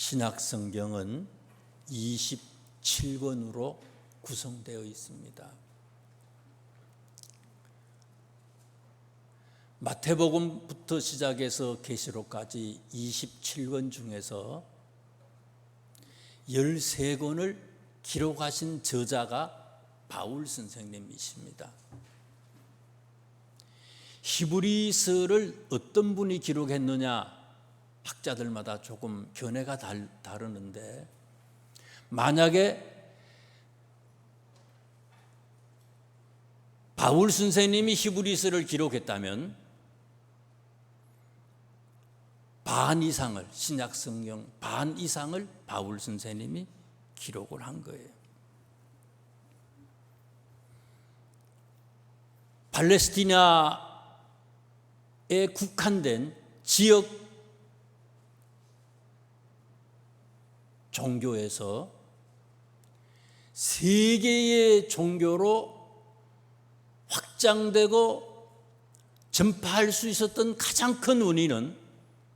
신약성경은 27권으로 구성되어 있습니다. 마태복음부터 시작해서 계시록까지 27권 중에서 13권을 기록하신 저자가 바울 선생님이십니다. 히브리서를 어떤 분이 기록했느냐 학자들마다 조금 견해가 다르는데, 만약에 바울 선생님이 히브리서를 기록했다면 반 이상을, 신약성경 반 이상을 바울 선생님이 기록을 한 거예요. 팔레스티나에 국한된 지역 종교에서 세계의 종교로 확장되고 전파할 수 있었던 가장 큰 원인은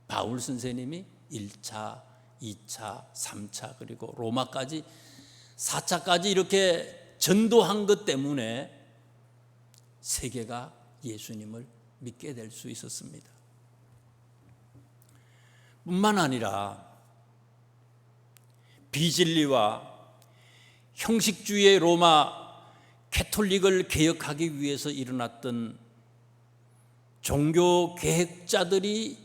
바울 선생님이 1차, 2차, 3차 그리고 로마까지 4차까지 이렇게 전도한 것 때문에 세계가 예수님을 믿게 될 수 있었습니다. 뿐만 아니라 비진리와 형식주의 로마 캐톨릭을 개혁하기 위해서 일어났던 종교 개혁자들이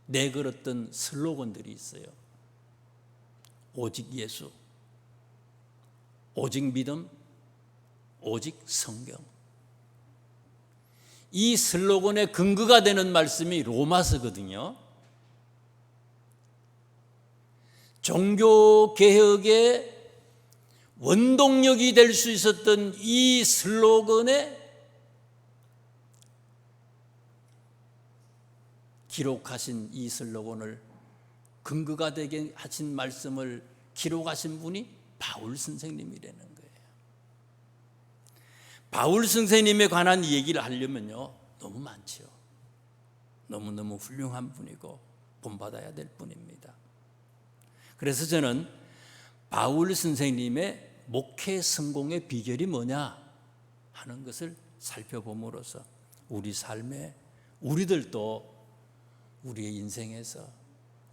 내걸었던 슬로건들이 있어요. 오직 예수, 오직 믿음, 오직 성경. 이 슬로건의 근거가 되는 말씀이 로마서거든요. 종교 개혁의 원동력이 될 수 있었던 이 슬로건에 기록하신 이 슬로건을 근거가 되게 하신 말씀을 기록하신 분이 바울 선생님이라는 거예요. 바울 선생님에 관한 얘기를 하려면요, 너무 많죠. 너무너무 훌륭한 분이고 본받아야 될 분입니다. 그래서 저는 바울 선생님의 목회 성공의 비결이 뭐냐 하는 것을 살펴봄으로써 우리 삶에, 우리들도 우리의 인생에서,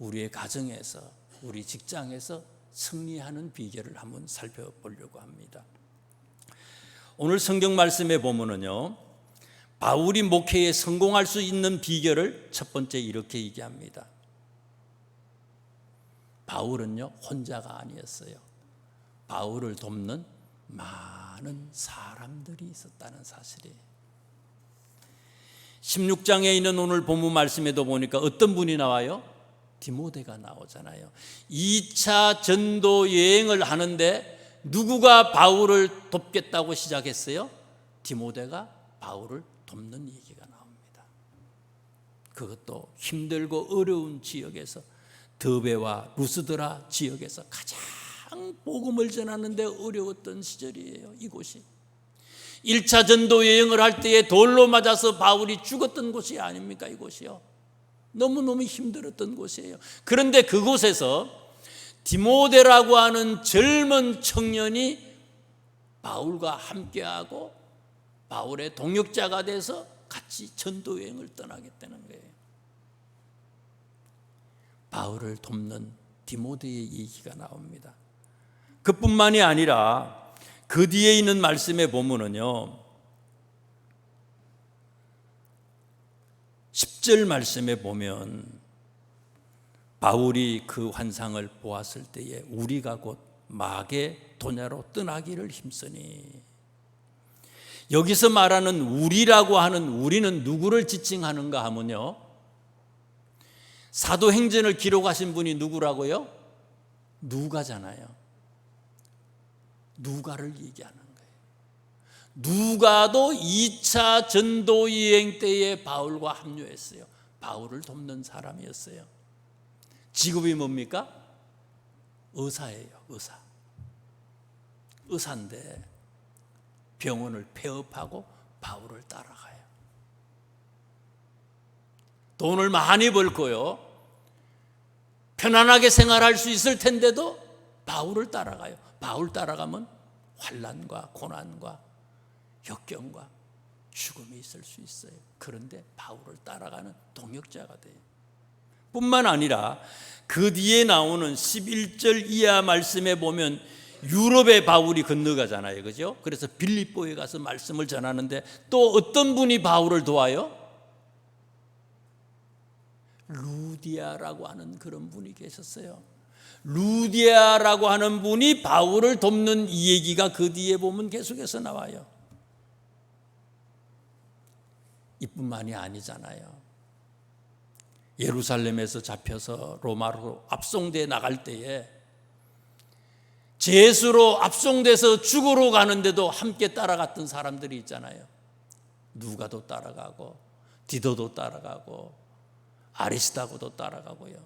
우리의 가정에서, 우리 직장에서 승리하는 비결을 한번 살펴보려고 합니다. 오늘 성경 말씀에 보면은요, 바울이 목회에 성공할 수 있는 비결을 첫 번째 이렇게 얘기합니다. 바울은요, 혼자가 아니었어요. 바울을 돕는 많은 사람들이 있었다는 사실이에요. 16장에 있는 오늘 본문 말씀에도 보니까 어떤 분이 나와요? 디모데가 나오잖아요. 2차 전도 여행을 하는데 누구가 바울을 돕겠다고 시작했어요? 디모데가 바울을 돕는 얘기가 나옵니다. 그것도 힘들고 어려운 지역에서, 더베와 루스드라 지역에서 가장 복음을 전하는데 어려웠던 시절이에요. 이곳이 1차 전도 여행을 할 때에 돌로 맞아서 바울이 죽었던 곳이 아닙니까? 이곳이요, 너무너무 힘들었던 곳이에요. 그런데 그곳에서 디모데라고 하는 젊은 청년이 바울과 함께하고 바울의 동역자가 돼서 같이 전도 여행을 떠나겠다는 거예요. 바울을 돕는 디모데의 얘기가 나옵니다. 그뿐만이 아니라 그 뒤에 있는 말씀에 보면은요, 10절 말씀에 보면 바울이 그 환상을 보았을 때에 우리가 곧 마게 도냐로 떠나기를 힘쓰니, 여기서 말하는 우리라고 하는 우리는 누구를 지칭하는가 하면요, 사도행전을 기록하신 분이 누구라고요? 누가잖아요. 누가를 얘기하는 거예요. 누가도 2차 전도 여행 때에 바울과 합류했어요. 바울을 돕는 사람이었어요. 직업이 뭡니까? 의사예요. 의사인데 병원을 폐업하고 바울을 따라가요. 돈을 많이 벌고요, 편안하게 생활할 수 있을 텐데도 바울을 따라가요. 바울 따라가면 환난과 고난과 역경과 죽음이 있을 수 있어요. 그런데 바울을 따라가는 동역자가 돼요. 뿐만 아니라 그 뒤에 나오는 11절 이하 말씀에 보면 유럽의 바울이 건너가잖아요. 그죠? 그래서 빌립보에 가서 말씀을 전하는데 또 어떤 분이 바울을 도와요? 루디아라고 하는 그런 분이 계셨어요. 루디아라고 하는 분이 바울을 돕는 이 얘기가 그 뒤에 보면 계속해서 나와요. 이뿐만이 아니잖아요. 예루살렘에서 잡혀서 로마로 압송돼 나갈 때에 제수로 압송돼서 죽으러 가는데도 함께 따라갔던 사람들이 있잖아요. 누가도 따라가고 디도도 따라가고 아리스다고도 따라가고요.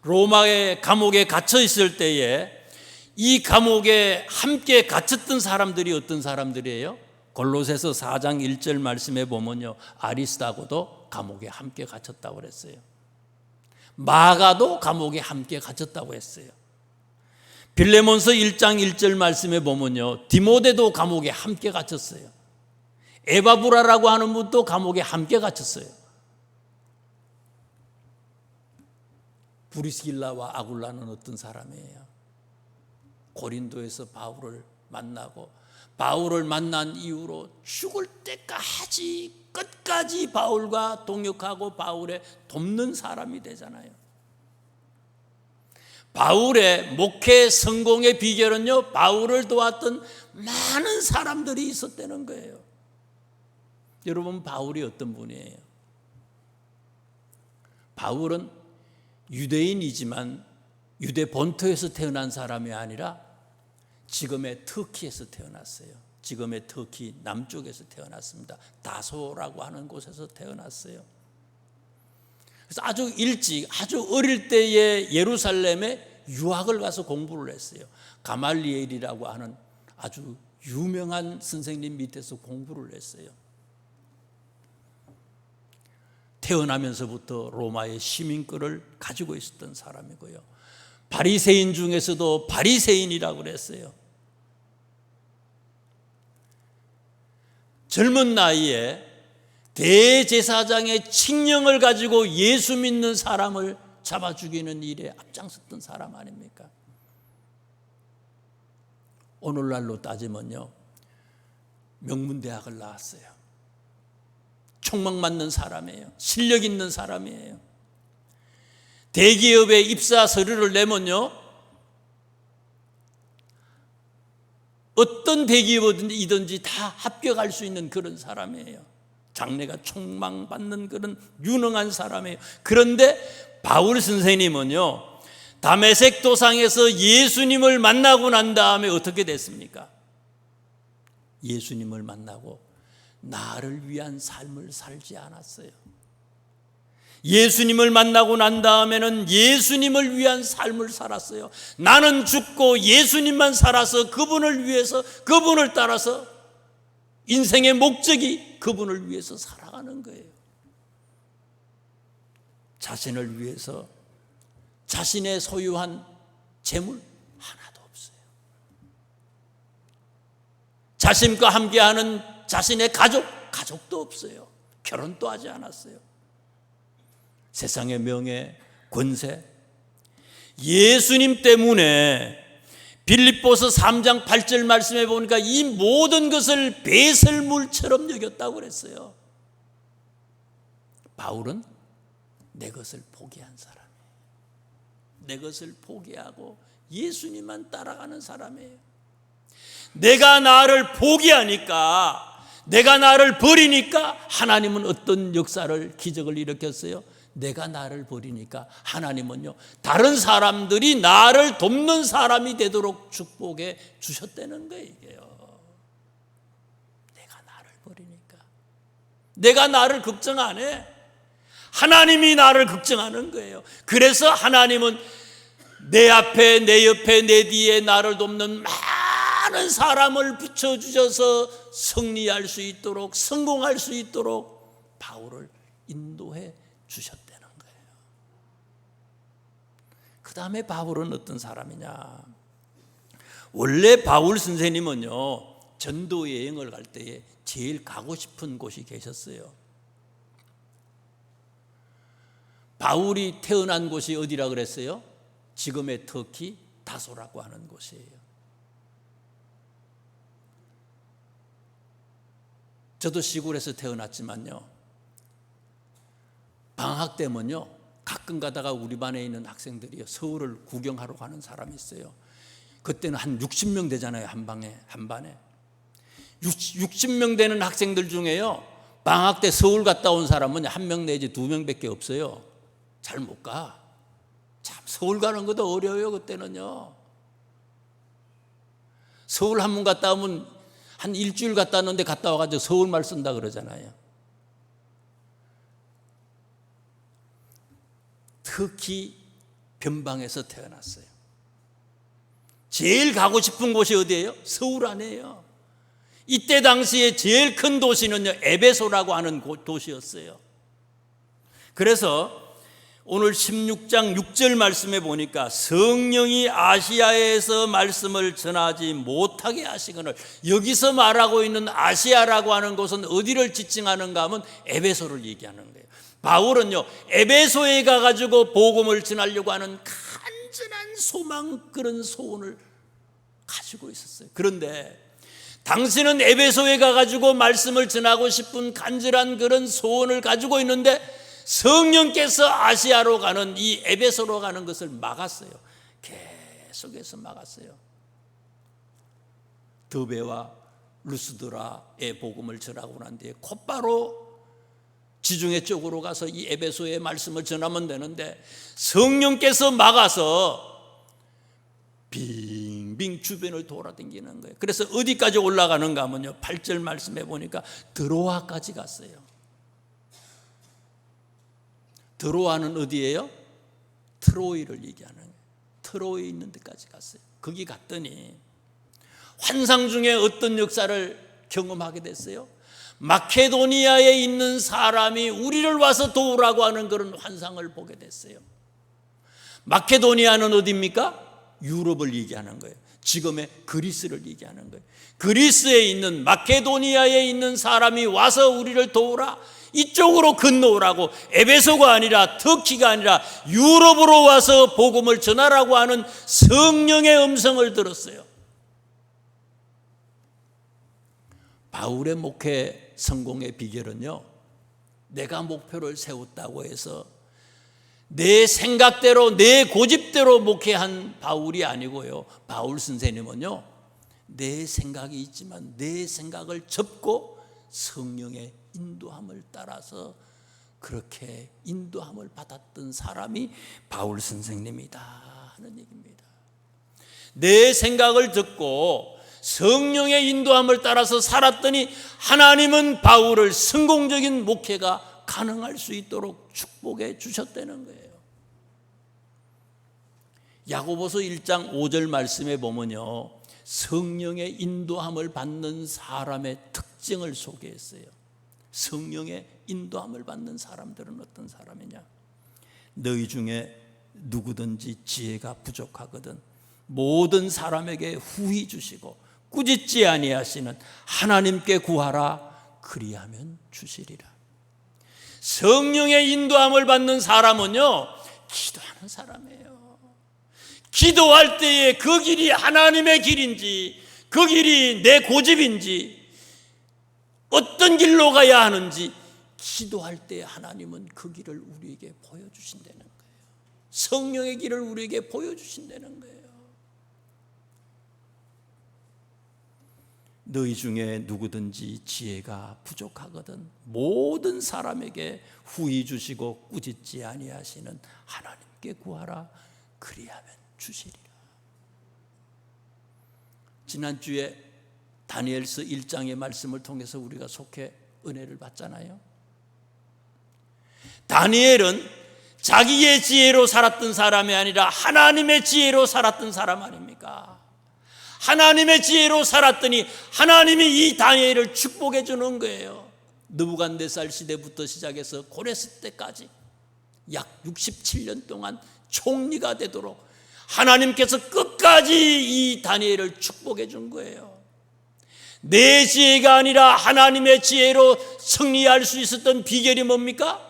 로마의 감옥에 갇혀 있을 때에 이 감옥에 함께 갇혔던 사람들이 어떤 사람들이에요? 골로새서 4장 1절 말씀에 보면요, 아리스다고도 감옥에 함께 갇혔다고 그랬어요. 마가도 감옥에 함께 갇혔다고 했어요. 빌레몬서 1장 1절 말씀에 보면요, 디모데도 감옥에 함께 갇혔어요. 에바브라라고 하는 분도 감옥에 함께 갇혔어요. 브리스길라와 아굴라는 어떤 사람이에요? 고린도에서 바울을 만나고 바울을 만난 이후로 죽을 때까지 끝까지 바울과 동역하고 바울의 돕는 사람이 되잖아요. 바울의 목회 성공의 비결은요, 바울을 도왔던 많은 사람들이 있었다는 거예요. 여러분, 바울이 어떤 분이에요? 바울은 유대인이지만 유대 본토에서 태어난 사람이 아니라 지금의 터키에서 태어났어요. 지금의 터키 남쪽에서 태어났습니다. 다소라고 하는 곳에서 태어났어요. 그래서 아주 일찍, 아주 어릴 때에 예루살렘에 유학을 가서 공부를 했어요. 가말리엘이라고 하는 아주 유명한 선생님 밑에서 공부를 했어요. 태어나면서부터 로마의 시민권을 가지고 있었던 사람이고요. 바리새인 중에서도 바리새인이라고 그랬어요. 젊은 나이에 대제사장의 칙령을 가지고 예수 믿는 사람을 잡아 죽이는 일에 앞장섰던 사람 아닙니까? 오늘날로 따지면요, 명문대학을 나왔어요. 총망 맞는 사람이에요. 실력 있는 사람이에요. 대기업에 입사 서류를 내면요, 어떤 대기업이든지 다 합격할 수 있는 그런 사람이에요. 장래가 촉망받는 그런 유능한 사람이에요. 그런데 바울 선생님은요, 다메섹 도상에서 예수님을 만나고 난 다음에 어떻게 됐습니까? 예수님을 만나고 나를 위한 삶을 살지 않았어요. 예수님을 만나고 난 다음에는 예수님을 위한 삶을 살았어요. 나는 죽고 예수님만 살아서 그분을 위해서, 그분을 따라서 인생의 목적이 그분을 위해서 살아가는 거예요. 자신을 위해서 자신의 소유한 재물 하나도 없어요. 자신과 함께하는 자신의 가족도 없어요. 결혼도 하지 않았어요. 세상의 명예, 권세, 예수님 때문에 빌립보서 3장 8절 말씀에 보니까 이 모든 것을 배설물처럼 여겼다고 그랬어요. 바울은 내 것을 포기한 사람이에요. 내 것을 포기하고 예수님만 따라가는 사람이에요. 내가 나를 포기하니까, 내가 나를 버리니까 하나님은 어떤 역사를, 기적을 일으켰어요? 내가 나를 버리니까 하나님은요, 다른 사람들이 나를 돕는 사람이 되도록 축복해 주셨다는 거예요. 이게요. 내가 나를 버리니까. 내가 나를 걱정 안 해. 하나님이 나를 걱정하는 거예요. 그래서 하나님은 내 앞에, 내 옆에, 내 뒤에 나를 돕는 많은 사람을 붙여주셔서 승리할 수 있도록, 성공할 수 있도록 바울을 인도해 주셨다는 거예요. 그 다음에 바울은 어떤 사람이냐? 원래 바울 선생님은요, 전도 여행을 갈 때에 제일 가고 싶은 곳이 계셨어요. 바울이 태어난 곳이 어디라 그랬어요? 지금의 터키 다소라고 하는 곳이에요. 저도 시골에서 태어났지만요, 방학 때면요 가끔 가다가 우리 반에 있는 학생들이 서울을 구경하러 가는 사람이 있어요. 그때는 한 60명 되잖아요. 한 반에 60명 되는 학생들 중에요, 방학 때 서울 갔다 온 사람은 1명 내지 2명밖에 없어요. 잘 못 가. 참 서울 가는 것도 어려워요. 그때는요, 서울 한 번 갔다 오면 한 일주일 갔다 왔는데 갔다 와가지고 서울말 쓴다 그러잖아요. 특히 변방에서 태어났어요. 제일 가고 싶은 곳이 어디예요? 서울 아니에요. 이때 당시에 제일 큰 도시는요, 에베소라고 하는 도시였어요. 그래서 오늘 16장 6절 말씀에 보니까 성령이 아시아에서 말씀을 전하지 못하게 하시거늘, 여기서 말하고 있는 아시아라고 하는 곳은 어디를 지칭하는가 하면 에베소를 얘기하는 거예요. 바울은요, 에베소에 가가지고 복음을 전하려고 하는 간절한 소망, 그런 소원을 가지고 있었어요. 그런데 당신은 에베소에 가가지고 말씀을 전하고 싶은 간절한 그런 소원을 가지고 있는데 성령께서 아시아로 가는, 이 에베소로 가는 것을 막았어요. 계속해서 막았어요. 더베와 루스드라의 복음을 전하고 난 뒤에 곧바로 지중해 쪽으로 가서 이 에베소의 말씀을 전하면 되는데 성령께서 막아서 빙빙 주변을 돌아다니는 거예요. 그래서 어디까지 올라가는가 하면요, 8절 말씀해 보니까 드로아까지 갔어요. 드로아는 어디예요? 트로이를 얘기하는 거예요. 트로이에 있는 데까지 갔어요. 거기 갔더니 환상 중에 어떤 역사를 경험하게 됐어요? 마케도니아에 있는 사람이 우리를 와서 도우라고 하는 그런 환상을 보게 됐어요. 마케도니아는 어디입니까? 유럽을 얘기하는 거예요. 지금의 그리스를 얘기하는 거예요. 그리스에 있는, 마케도니아에 있는 사람이 와서 우리를 도우라, 이쪽으로 건너오라고, 에베소가 아니라 터키가 아니라 유럽으로 와서 복음을 전하라고 하는 성령의 음성을 들었어요. 바울의 목회 성공의 비결은요, 내가 목표를 세웠다고 해서 내 생각대로, 내 고집대로 목회한 바울이 아니고요, 바울 선생님은요, 내 생각이 있지만 내 생각을 접고 성령의 인도함을 따라서 그렇게 인도함을 받았던 사람이 바울 선생님이다 하는 얘기입니다. 내 생각을 듣고 성령의 인도함을 따라서 살았더니 하나님은 바울을 성공적인 목회가 가능할 수 있도록 축복해 주셨다는 거예요. 야고보서 1장 5절 말씀에 보면요, 성령의 인도함을 받는 사람의 특징을 소개했어요. 성령의 인도함을 받는 사람들은 어떤 사람이냐? 너희 중에 누구든지 지혜가 부족하거든 모든 사람에게 후히 주시고 꾸짖지 아니하시는 하나님께 구하라, 그리하면 주시리라. 성령의 인도함을 받는 사람은요, 기도하는 사람이에요. 기도할 때에 그 길이 하나님의 길인지, 그 길이 내 고집인지, 어떤 길로 가야 하는지 기도할 때 하나님은 그 길을 우리에게 보여주신다는 거예요. 성령의 길을 우리에게 보여주신다는 거예요. 너희 중에 누구든지 지혜가 부족하거든 모든 사람에게 후히 주시고 꾸짖지 아니하시는 하나님께 구하라, 그리하면 주시리라. 지난주에 다니엘서 1장의 말씀을 통해서 우리가 속해 은혜를 받잖아요. 다니엘은 자기의 지혜로 살았던 사람이 아니라 하나님의 지혜로 살았던 사람 아닙니까? 하나님의 지혜로 살았더니 하나님이 이 다니엘을 축복해 주는 거예요. 느부갓네살 시대부터 시작해서 고레스 때까지 약 67년 동안 총리가 되도록 하나님께서 끝까지 이 다니엘을 축복해 준 거예요. 내 지혜가 아니라 하나님의 지혜로 승리할 수 있었던 비결이 뭡니까?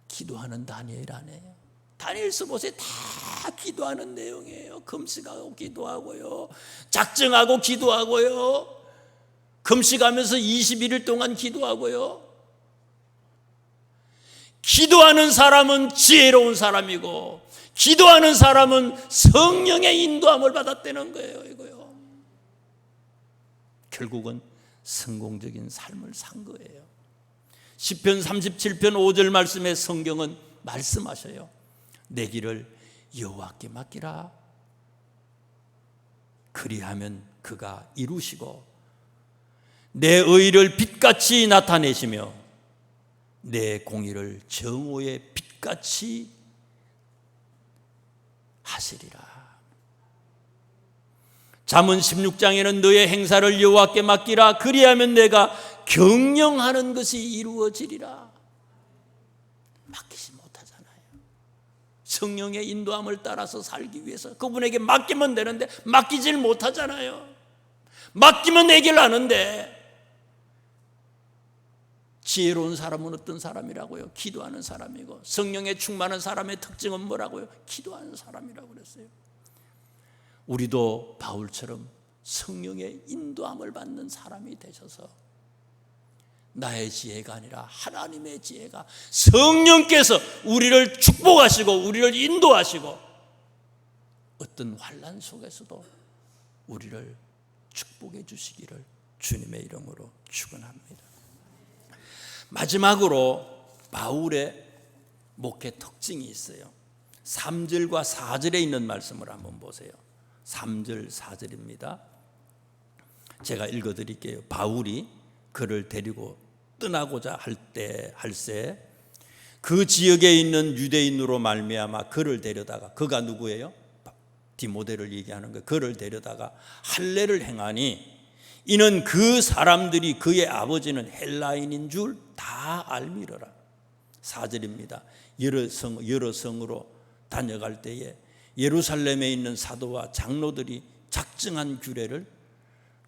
기도하는 다니엘 안에요. 다니엘서 보세요. 다 기도하는 내용이에요. 금식하고 기도하고요, 작정하고 기도하고요, 금식하면서 21일 동안 기도하고요. 기도하는 사람은 지혜로운 사람이고, 기도하는 사람은 성령의 인도함을 받았다는 거예요. 이거요. 결국은 성공적인 삶을 산 거예요. 시편 37편 5절 말씀에 성경은 말씀하셔요. 내 길을 여호와께 맡기라. 그리하면 그가 이루시고 내 의를 빛같이 나타내시며 내 공의를 정오의 빛같이 하시리라. 잠언 16장에는 너의 행사를 여호와께 맡기라. 그리하면 내가 경영하는 것이 이루어지리라. 맡기지 못하잖아요. 성령의 인도함을 따라서 살기 위해서 그분에게 맡기면 되는데 맡기질 못하잖아요. 맡기면 해결하는데. 지혜로운 사람은 어떤 사람이라고요? 기도하는 사람이고, 성령에 충만한 사람의 특징은 뭐라고요? 기도하는 사람이라고 그랬어요. 우리도 바울처럼 성령의 인도함을 받는 사람이 되셔서 나의 지혜가 아니라 하나님의 지혜가, 성령께서 우리를 축복하시고 우리를 인도하시고 어떤 환난 속에서도 우리를 축복해 주시기를 주님의 이름으로 축원합니다. 마지막으로 바울의 목회 특징이 있어요. 3절과 4절에 있는 말씀을 한번 보세요. 3절 4절입니다. 제가 읽어드릴게요. 바울이 그를 데리고 떠나고자 할세 그 지역에 있는 유대인으로 말미암아 그를 데려다가, 그가 누구예요? 디모데를 얘기하는 거예요. 그를 데려다가 할례를 행하니 이는 그 사람들이 그의 아버지는 헬라인인 줄 다 알미러라. 4절입니다. 여러 성으로 다녀갈 때에 예루살렘에 있는 사도와 장로들이 작정한 규례를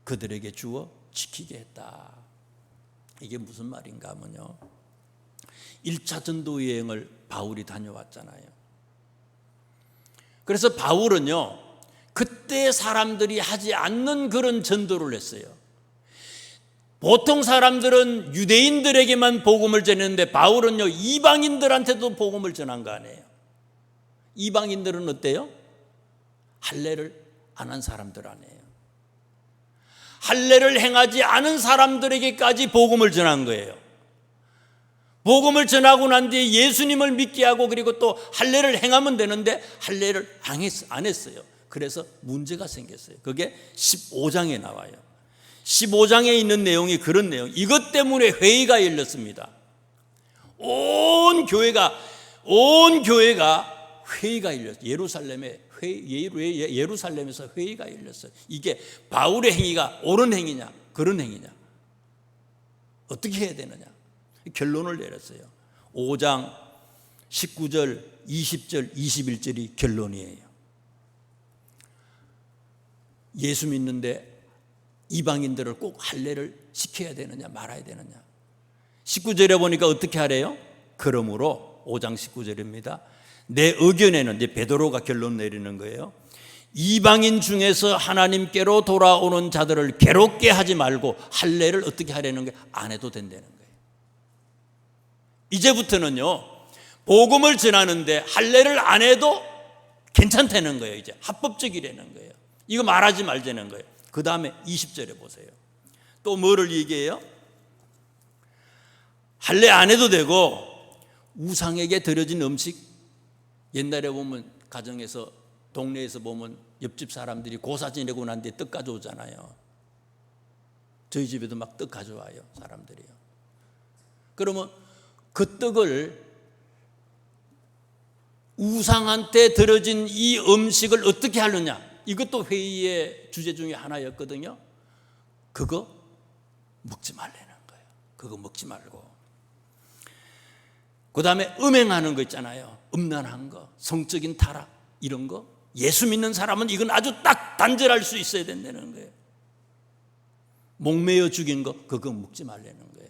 그들에게 주어 지키게 했다. 이게 무슨 말인가 하면요, 1차 전도 여행을 바울이 다녀왔잖아요. 그래서 바울은요, 그때 사람들이 하지 않는 그런 전도를 했어요. 보통 사람들은 유대인들에게만 복음을 전했는데 바울은요, 이방인들한테도 복음을 전한 거 아니에요. 이방인들은 어때요? 할례를 안 한 사람들 아니에요. 할례를 행하지 않은 사람들에게까지 복음을 전한 거예요. 복음을 전하고 난 뒤에 예수님을 믿게 하고, 그리고 또 할례를 행하면 되는데 할례를 안 했어요. 그래서 문제가 생겼어요. 그게 15장에 나와요. 15장에 있는 내용이 그런 내용. 이것 때문에 회의가 열렸습니다. 온 교회가 회의가 열렸어요. 예루살렘에서 회의가 열렸어요. 이게 바울의 행위가 옳은 행위냐, 그런 행위냐, 어떻게 해야 되느냐, 결론을 내렸어요. 5장 19절, 20절, 21절이 결론이에요. 예수 믿는데 이방인들을 꼭 할례를 시켜야 되느냐 말아야 되느냐. 19절에 보니까 어떻게 하래요? 그러므로 5장 19절입니다. 내 의견에는, 이제 베드로가 결론 내리는 거예요. 이방인 중에서 하나님께로 돌아오는 자들을 괴롭게 하지 말고 할례를 어떻게 하려는 거예요? 안 해도 된다는 거예요. 이제부터는요, 복음을 전하는데 할례를 안 해도 괜찮다는 거예요. 이제 합법적이라는 거예요. 이거 말하지 말자는 거예요. 그 다음에 20절에 보세요. 또 뭐를 얘기해요? 할례 안 해도 되고, 우상에게 드려진 음식, 옛날에 보면 가정에서, 동네에서 보면 옆집 사람들이 고사 지내고 난 뒤에 떡 가져오잖아요. 저희 집에도 막 떡 가져와요, 사람들이요. 그러면 그 떡을, 우상한테 드려진 이 음식을 어떻게 하느냐, 이것도 회의의 주제 중에 하나였거든요. 그거 먹지 말라는 거예요. 그거 먹지 말고. 그 다음에 음행하는 거 있잖아요. 음란한 거, 성적인 타락 이런 거. 예수 믿는 사람은 이건 아주 딱 단절할 수 있어야 된다는 거예요. 목매어 죽인 거 그거 먹지 말라는 거예요.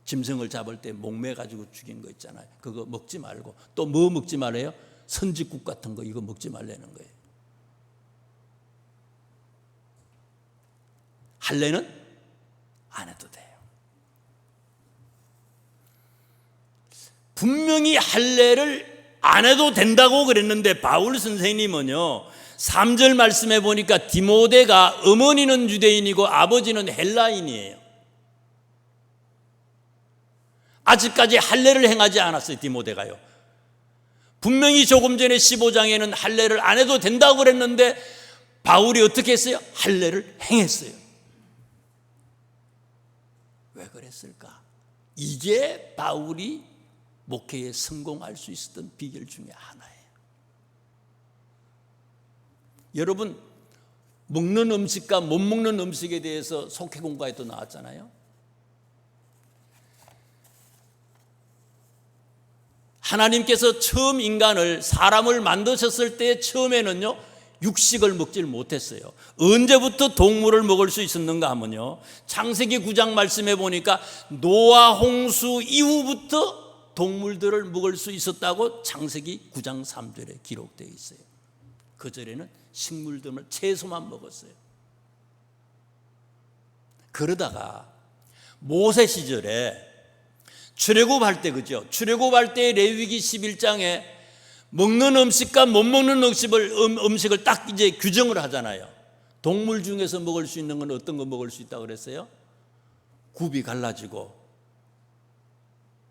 짐승을 잡을 때 목매 가지고 죽인 거 있잖아요. 그거 먹지 말고 또 뭐 먹지 말아요? 선지국 같은 거 이거 먹지 말라는 거예요. 할례는 안 해도 돼요. 분명히 할례를 안 해도 된다고 그랬는데 바울 선생님은요 3절 말씀해 보니까 디모데가 어머니는 유대인이고 아버지는 헬라인이에요. 아직까지 할례를 행하지 않았어요. 디모데가요. 분명히 조금 전에 15장에는 할례를 안 해도 된다고 그랬는데 바울이 어떻게 했어요? 할례를 행했어요. 왜 그랬을까? 이게 바울이 목회에 성공할 수 있었던 비결 중에 하나예요. 여러분, 먹는 음식과 못 먹는 음식에 대해서 속회 공부에도 나왔잖아요. 하나님께서 처음 인간을, 사람을 만드셨을 때 처음에는요 육식을 먹질 못했어요. 언제부터 동물을 먹을 수 있었는가 하면요 창세기 9장 말씀해 보니까 노아 홍수 이후부터 동물들을 먹을 수 있었다고 창세기 9장 3절에 기록되어 있어요. 그 절에는 식물들을 채소만 먹었어요. 그러다가 모세 시절에 출애굽할 때, 그죠? 출애굽할 때 레위기 11장에 먹는 음식과 못 먹는 음식을 딱 이제 규정을 하잖아요. 동물 중에서 먹을 수 있는 건 어떤 거 먹을 수 있다고 그랬어요? 굽이 갈라지고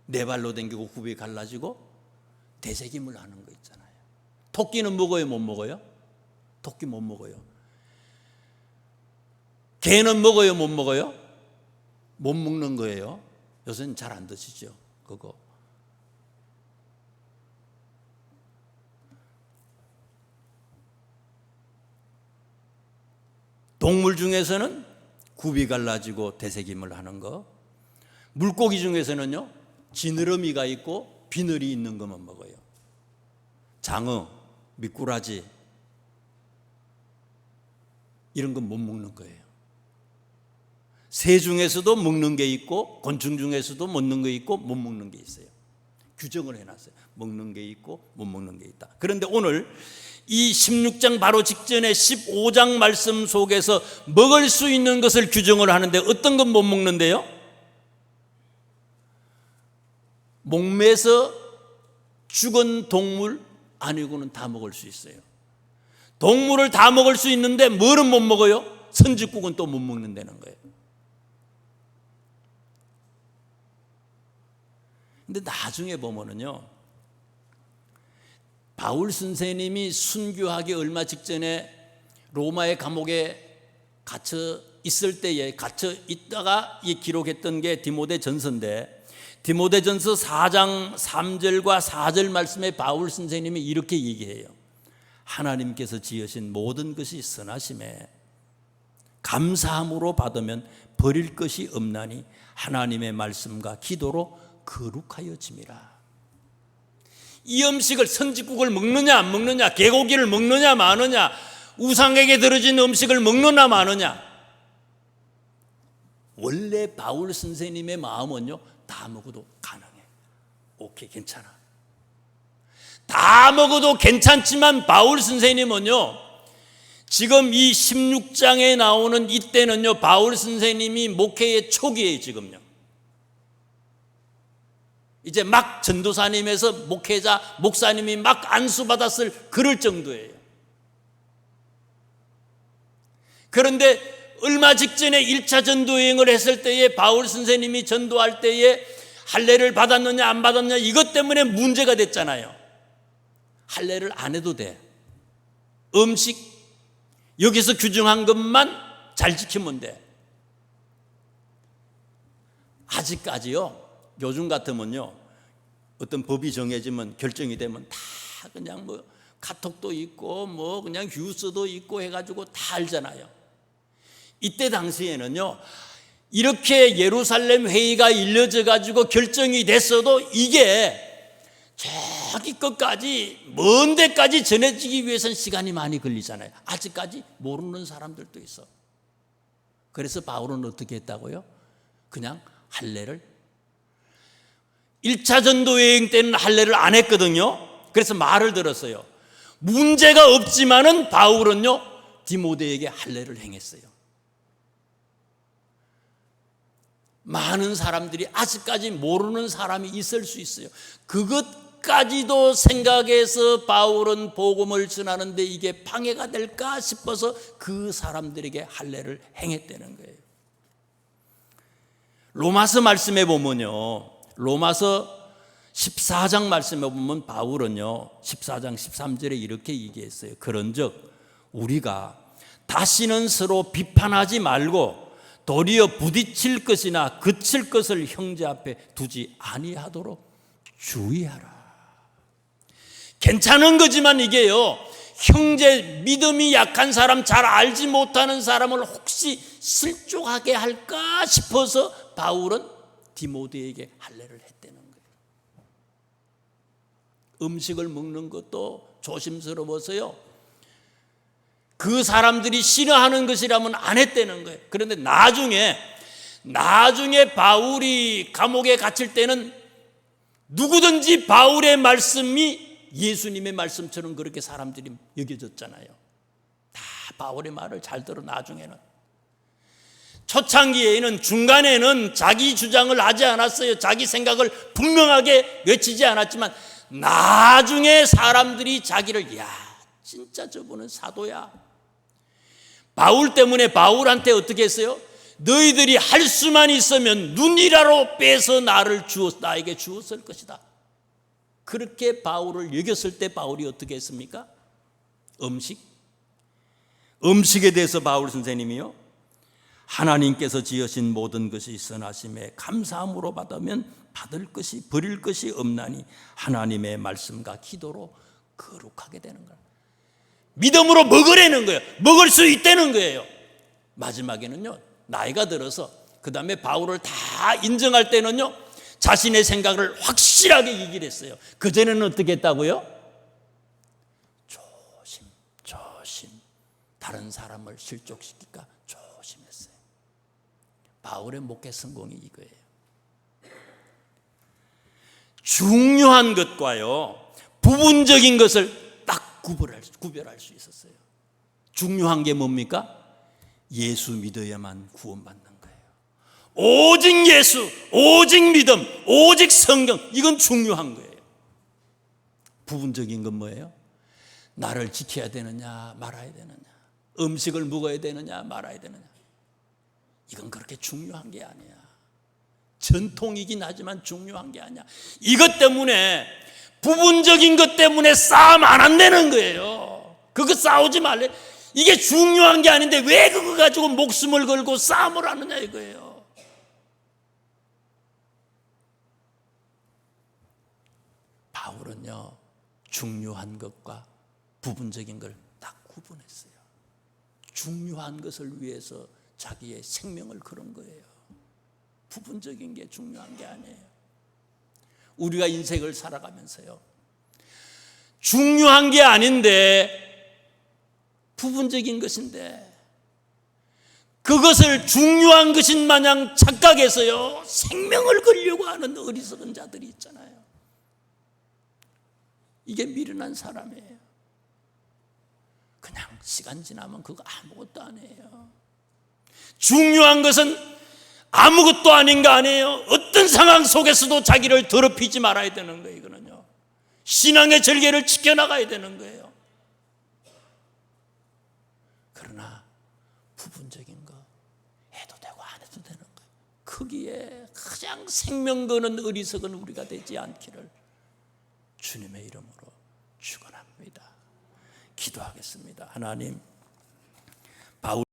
네 발로 댕기고 굽이 갈라지고 되새김을 하는 거 있잖아요. 토끼는 먹어요, 못 먹어요? 토끼 못 먹어요. 개는 먹어요, 못 먹어요? 못 먹는 거예요. 요새는 잘 안 드시죠, 그거. 동물 중에서는 굽이 갈라지고 되새김을 하는 거. 물고기 중에서는요 지느러미가 있고 비늘이 있는 것만 먹어요. 장어, 미꾸라지 이런 건 못 먹는 거예요. 새 중에서도 먹는 게 있고 곤충 중에서도 먹는 게 있고 못 먹는 게 있어요. 규정을 해놨어요. 먹는 게 있고 못 먹는 게 있다. 그런데 오늘 이 16장 바로 직전에 15장 말씀 속에서 먹을 수 있는 것을 규정을 하는데 어떤 건 못 먹는데요? 목매서 죽은 동물 아니고는 다 먹을 수 있어요. 동물을 다 먹을 수 있는데 뭐는 못 먹어요? 선지국은 또 못 먹는다는 거예요. 근데 나중에 보면은요 바울 선생님이 순교하기 얼마 직전에 로마의 감옥에 갇혀 있을 때에 갇혀 있다가 기록했던 게 디모데전서인데 디모데전서 4장 3절과 4절 말씀에 바울 선생님이 이렇게 얘기해요. 하나님께서 지으신 모든 것이 선하심에 감사함으로 받으면 버릴 것이 없나니 하나님의 말씀과 기도로 거룩하여짐이라. 이 음식을 선지국을 먹느냐 안 먹느냐, 개고기를 먹느냐 마느냐, 우상에게 들어진 음식을 먹느냐 마느냐, 원래 바울 선생님의 마음은요 다 먹어도 가능해. 오케이, 괜찮아. 다 먹어도 괜찮지만 바울 선생님은요 지금 이 16장에 나오는 이때는요 바울 선생님이 목회의 초기에 지금요 이제 막 전도사님에서 목회자, 목사님이 막 안수받았을 그럴 정도예요. 그런데 얼마 직전에 1차 전도여행을 했을 때에 바울 선생님이 전도할 때에 할례를 받았느냐 안 받았느냐 이것 때문에 문제가 됐잖아요. 할례를 안 해도 돼. 음식 여기서 규정한 것만 잘 지키면 돼. 아직까지요 요즘 같으면요 어떤 법이 정해지면 결정이 되면 다 그냥 뭐 카톡도 있고 뭐 그냥 뉴스도 있고 해가지고 다 알잖아요. 이때 당시에는요 이렇게 예루살렘 회의가 이뤄져 가지고 결정이 됐어도 이게 저기 끝까지 먼 데까지 전해지기 위해서는 시간이 많이 걸리잖아요. 아직까지 모르는 사람들도 있어. 그래서 바울은 어떻게 했다고요? 그냥 할례를 1차 전도 여행 때는 할례를 안 했거든요. 그래서 말을 들었어요. 문제가 없지만은 바울은요 디모데에게 할례를 행했어요. 많은 사람들이 아직까지 모르는 사람이 있을 수 있어요. 그것까지도 생각해서 바울은 복음을 전하는데 이게 방해가 될까 싶어서 그 사람들에게 할례를 행했다는 거예요. 로마서 말씀에 보면요, 로마서 14장 말씀에 보면 바울은요 14장 13절에 이렇게 얘기했어요. 그런즉 우리가 다시는 서로 비판하지 말고 도리어 부딪힐 것이나 그칠 것을 형제 앞에 두지 아니하도록 주의하라. 괜찮은 거지만 이게요, 형제 믿음이 약한 사람, 잘 알지 못하는 사람을 혹시 실족하게 할까 싶어서 바울은 디모데에게 할례를 했다는 거예요. 음식을 먹는 것도 조심스러워서요, 그 사람들이 싫어하는 것이라면 안 했다는 거예요. 그런데 나중에 바울이 감옥에 갇힐 때는 누구든지 바울의 말씀이 예수님의 말씀처럼 그렇게 사람들이 여겨졌잖아요. 다 바울의 말을 잘 들어. 나중에는 초창기에는, 중간에는 자기 주장을 하지 않았어요. 자기 생각을 분명하게 외치지 않았지만 나중에 사람들이 자기를, 야 진짜 저분은 사도야. 바울 때문에 바울한테 어떻게 했어요? 너희들이 할 수만 있으면 눈이라로 빼서 나에게 주었을 것이다. 그렇게 바울을 여겼을 때 바울이 어떻게 했습니까? 음식에 대해서 바울 선생님이요, 하나님께서 지으신 모든 것이 선하심에 감사함으로 받으면 받을 것이 버릴 것이 없나니 하나님의 말씀과 기도로 거룩하게 되는 거예요. 믿음으로 먹으라는 거예요. 먹을 수 있다는 거예요. 마지막에는요, 나이가 들어서 그 다음에 바울을 다 인정할 때는요 자신의 생각을 확실하게 얘기를 했어요. 그전에는 어떻게 했다고요? 조심 다른 사람을 실족시킬까 조심했어요. 바울의 목회 성공이 이거예요. 중요한 것과요 부분적인 것을 딱 구별할 수 있었어요. 중요한 게 뭡니까? 예수 믿어야만 구원받는 거예요. 오직 예수, 오직 믿음, 오직 성경, 이건 중요한 거예요. 부분적인 건 뭐예요? 나를 지켜야 되느냐 말아야 되느냐, 음식을 먹어야 되느냐 말아야 되느냐, 이건 그렇게 중요한 게 아니야. 전통이긴 하지만 중요한 게 아니야. 이것 때문에, 부분적인 것 때문에 싸움 안 한다는 거예요. 그거 싸우지 말래. 이게 중요한 게 아닌데 왜 그거 가지고 목숨을 걸고 싸움을 하느냐 이거예요. 바울은요 중요한 것과 부분적인 걸 딱 구분했어요. 중요한 것을 위해서 자기의 생명을 걸은 거예요. 부분적인 게 중요한 게 아니에요. 우리가 인생을 살아가면서요 중요한 게 아닌데 부분적인 것인데 그것을 중요한 것인 마냥 착각해서요 생명을 걸려고 하는 어리석은 자들이 있잖아요. 이게 미련한 사람이에요. 그냥 시간 지나면 그거 아무것도 아니에요. 중요한 것은 아무것도 아닌 거 아니에요. 어떤 상황 속에서도 자기를 더럽히지 말아야 되는 거예요. 이거는요 신앙의 절개를 지켜나가야 되는 거예요. 그러나 부분적인 거 해도 되고 안 해도 되는 거예요. 거기에 가장 생명 거는 어리석은 우리가 되지 않기를 주님의 이름으로 축원합니다. 기도하겠습니다. 하나님, 바울